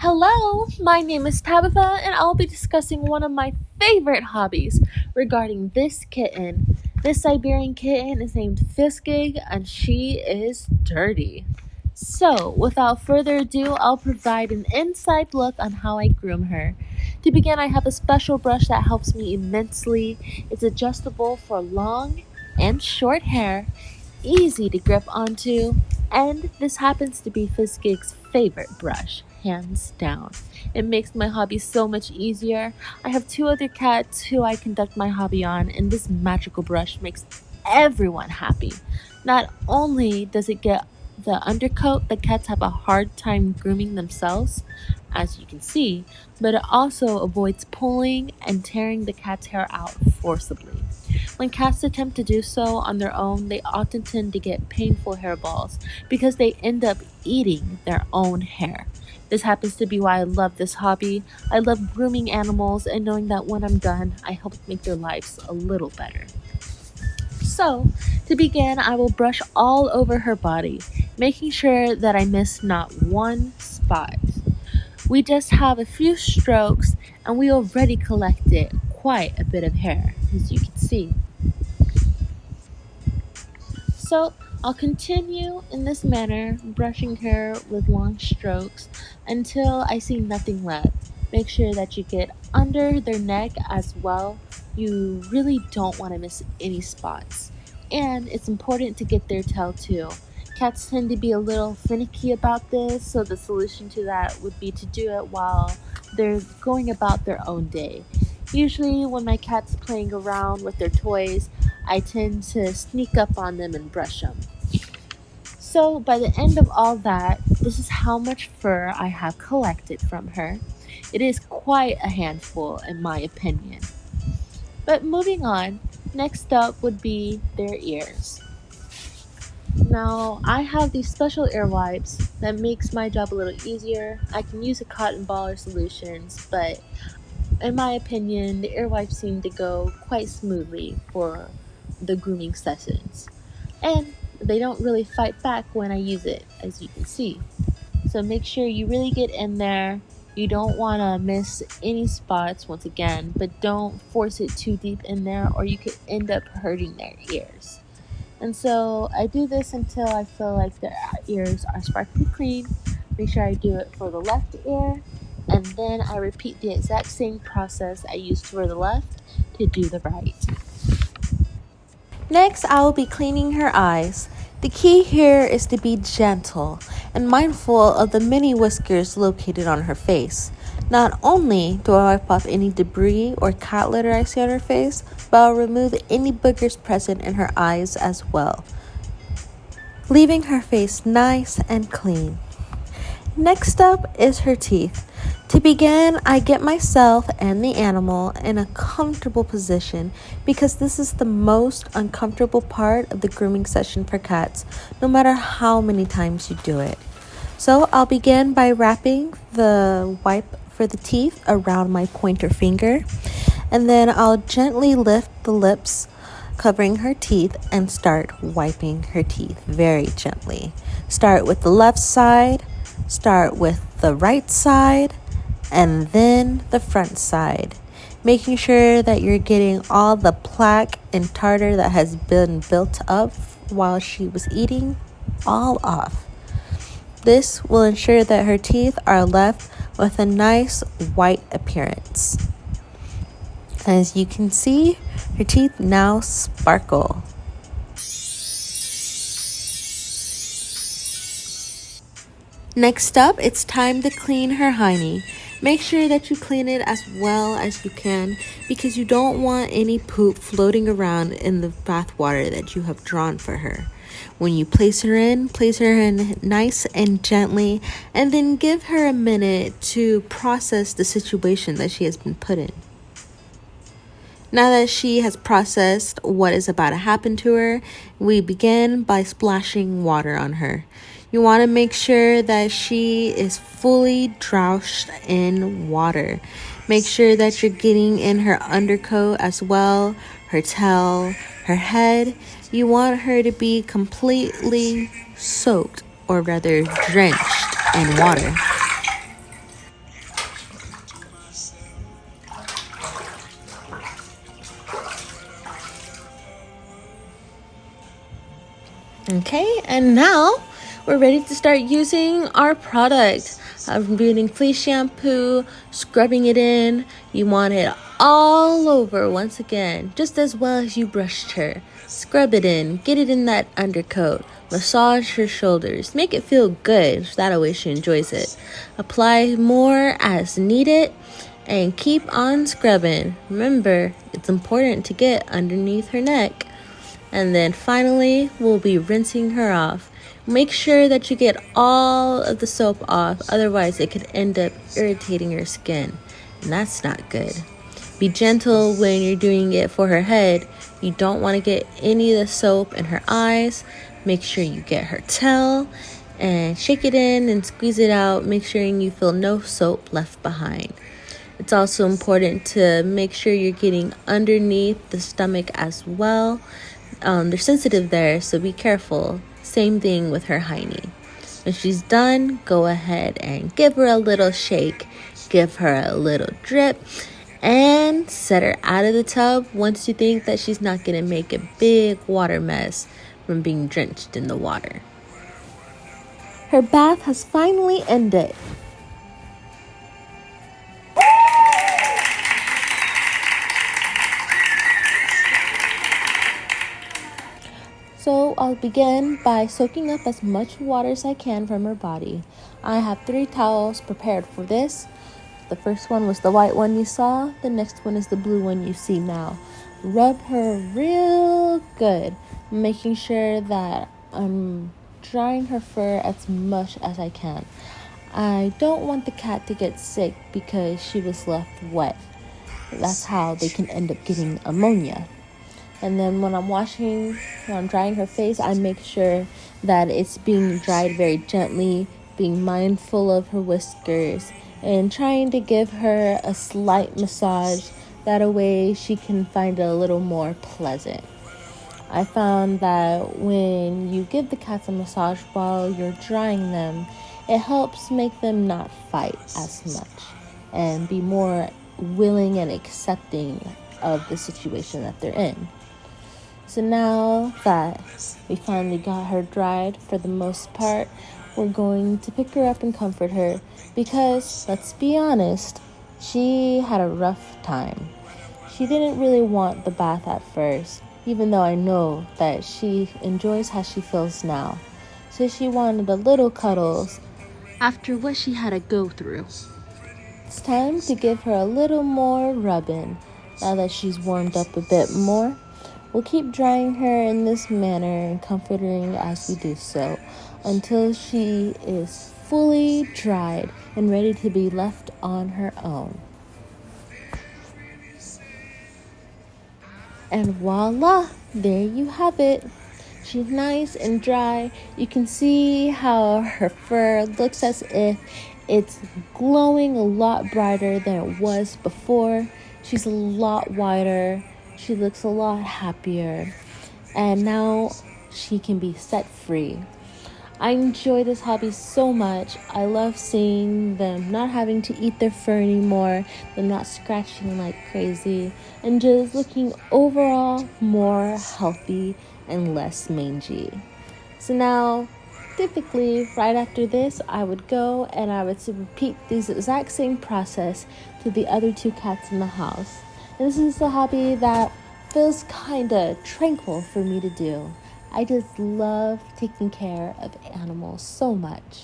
Hello, my name is Tabitha, and I'll be discussing one of my favorite hobbies regarding this kitten. This Siberian kitten is named Fiskig, and she is dirty. So, without further ado, I'll provide an inside look on how I groom her. To begin, I have a special brush that helps me immensely. It's adjustable for long and short hair, easy to grip onto, and this happens to be Fiskig's favorite brush, hands down. It makes my hobby so much easier. I have two other cats who I conduct my hobby on, and this magical brush makes everyone happy. Not only does it get the undercoat the cats have a hard time grooming themselves, as you can see, but it also avoids pulling and tearing the cat's hair out forcibly. When cats attempt to do so on their own, they often tend to get painful hairballs because they end up eating their own hair. This happens to be why I love this hobby. I love grooming animals and knowing that when I'm done, I help make their lives a little better. So, to begin, I will brush all over her body, making sure that I miss not one spot. We just have a few strokes and we already collected quite a bit of hair, as you can see. So I'll continue in this manner, brushing her with long strokes until I see nothing left. Make sure that you get under their neck as well. You really don't want to miss any spots. And it's important to get their tail too. Cats tend to be a little finicky about this, so the solution to that would be to do it while they're going about their own day. Usually, when my cat's playing around with their toys, I tend to sneak up on them and brush them. So, by the end of all that, this is how much fur I have collected from her. It is quite a handful, in my opinion. But moving on, next up would be their ears. Now, I have these special ear wipes that makes my job a little easier. I can use a cotton ball or solutions, but in my opinion, the ear wipes seem to go quite smoothly for the grooming sessions. And they don't really fight back when I use it, as you can see. So make sure you really get in there. You don't want to miss any spots once again, but don't force it too deep in there or you could end up hurting their ears. And so I do this until I feel like their ears are sparkly clean. Make sure I do it for the left ear, and then I repeat the exact same process I used for the left to do the right. Next, I will be cleaning her eyes. The key here is to be gentle and mindful of the many whiskers located on her face. Not only do I wipe off any debris or cat litter I see on her face, but I'll remove any boogers present in her eyes as well, leaving her face nice and clean. Next up is her teeth. To begin, I get myself and the animal in a comfortable position because this is the most uncomfortable part of the grooming session for cats, no matter how many times you do it. So I'll begin by wrapping the wipe for the teeth around my pointer finger, and then I'll gently lift the lips covering her teeth and start wiping her teeth very gently. Start with the left side, start with the right side, and then the front side, making sure that you're getting all the plaque and tartar that has been built up while she was eating all off. This will ensure that her teeth are left with a nice white appearance. As you can see, her teeth now sparkle. Next up, it's time to clean her hiney. Make sure that you clean it as well as you can because you don't want any poop floating around in the bath water that you have drawn for her. When you place her in nice and gently, and then give her a minute to process the situation that she has been put in. Now that she has processed what is about to happen to her, we begin by splashing water on her. You want to make sure that she is fully doused in water. Make sure that you're getting in her undercoat as well, her tail, her head. You want her to be completely soaked, or rather drenched in water. Okay, and now we're ready to start using our product. I'm using flea shampoo, scrubbing it in. You want it all over once again, just as well as you brushed her. Scrub it in, get it in that undercoat. Massage her shoulders, make it feel good, so that way she enjoys it. Apply more as needed and keep on scrubbing. Remember, it's important to get underneath her neck. And then finally, we'll be rinsing her off. Make sure that you get all of the soap off, otherwise it could end up irritating your skin, and that's not good. Be gentle when you're doing it for her head. You don't want to get any of the soap in her eyes. Make sure you get her tail and shake it in and squeeze it out, make sure you feel no soap left behind. It's also important to make sure you're getting underneath the stomach as well. They're sensitive there, so be careful. Same thing with her hiney. When she's done, go ahead and give her a little shake, give her a little drip, and set her out of the tub once you think that she's not going to make a big water mess from being drenched in the water. Her bath has finally ended. So I'll begin by soaking up as much water as I can from her body. I have 3 towels prepared for this. The first one was the white one you saw. The next one is the blue one you see now. Rub her real good, making sure that I'm drying her fur as much as I can. I don't want the cat to get sick because she was left wet. That's how they can end up getting ammonia. And then when I'm drying her face, I make sure that it's being dried very gently, being mindful of her whiskers, and trying to give her a slight massage. That way she can find it a little more pleasant. I found that when you give the cats a massage while you're drying them, it helps make them not fight as much and be more willing and accepting of the situation that they're in. So now that we finally got her dried for the most part, we're going to pick her up and comfort her because, let's be honest, she had a rough time. She didn't really want the bath at first, even though I know that she enjoys how she feels now. So she wanted a little cuddles after what she had to go through. It's time to give her a little more rubbing. Now that she's warmed up a bit more, we'll keep drying her in this manner and comforting as we do so until she is fully dried and ready to be left on her own. And voila, there you have it. She's nice and dry. You can see how her fur looks as if it's glowing a lot brighter than it was before. She's a lot whiter. She looks a lot happier. And now she can be set free. I enjoy this hobby so much. I love seeing them not having to eat their fur anymore, them not scratching like crazy, and just looking overall more healthy and less mangy. So now, typically, right after this, I would go and I would repeat this exact same process to the other 2 cats in the house. And this is a hobby that feels kind of tranquil for me to do. I just love taking care of animals so much.